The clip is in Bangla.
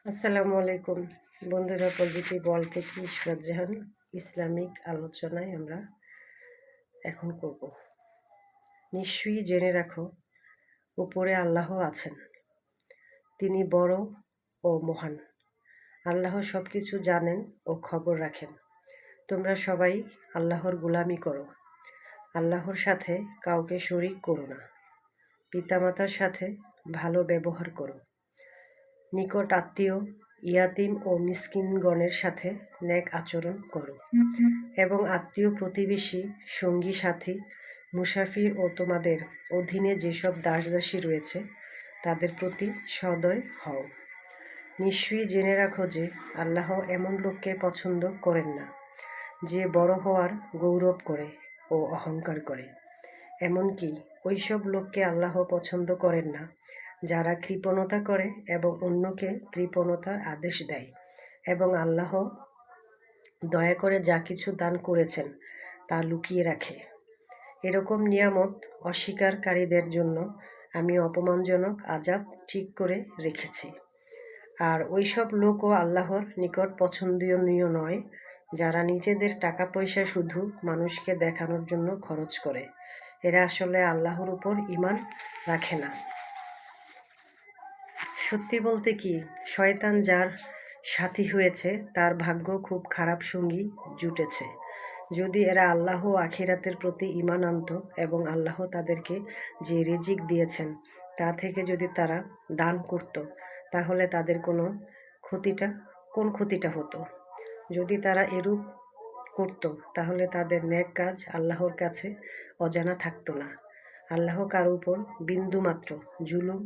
আসসালামু আলাইকুম বন্ধুরা, পজিটিভ ওয়ার্ল্ড থেকে ইশরাত জাহান ইসলামিক আলোচনায় আমরা এখন করব। নিশ্চয়ই জেনে রাখো, উপরে আল্লাহ আছেন। তিনি বড় ও মহান। আল্লাহ সব কিছু জানেন ও খবর রাখেন। তোমরা সবাই আল্লাহর গোলামি করো। আল্লাহর সাথে কাউকে শরিক করো না। পিতামাতার সাথে ভালো ব্যবহার করো। নিকট আত্মীয়, ইয়াতীম ও মিসকিনগণের সাথে নেক আচরণ করো এবং আত্মীয়, প্রতিবেশী, সঙ্গী সাথী, মুসাফির ও তোমাদের অধীনে যেসব দাসদাসী রয়েছে তাদের প্রতি সদয় হও। নিশ্চয়ই জেনে রাখো যে আল্লাহ এমন লোককে পছন্দ করেন না যে বড় হওয়ার গৌরব করে ও অহংকার করে। এমনকি ওইসব লোককে আল্লাহ পছন্দ করেন না যারা কৃপণতা করে এবং অন্যকে কৃপণতার আদেশ দেয়, এবং আল্লাহ দয়া করে যা কিছু দান করেছেন তা লুকিয়ে রাখে। এরকম নিয়ামত অস্বীকারীদের জন্য আমি অপমানজনক আযাব ঠিক করে রেখেছি। আর ওইসব লোকও আল্লাহর নিকট পছন্দনীয় নয় যারা নিজেদের টাকা পয়সা শুধু মানুষকে দেখানোর জন্য খরচ করে। এরা আসলে আল্লাহর উপর ঈমান রাখে না। সত্যি বলতে কি, শয়তান যার সাথী হয়েছে তার ভাগ্য খুব খারাপ সঙ্গী জুটেছে। যদি এরা আল্লাহ ও আখিরাতের প্রতি ঈমান আনত এবং আল্লাহ তাদেরকে যে রিজিক দিয়েছেন তা থেকে যদি তারা দান করত, তাহলে তাদের কোন ক্ষতিটা হতো। যদি তারা এরূপ করত তাহলে তাদের নেক কাজ আল্লাহর কাছে অজানা থাকতো না। আল্লাহ কারো উপর বিন্দুমাত্র জুলুম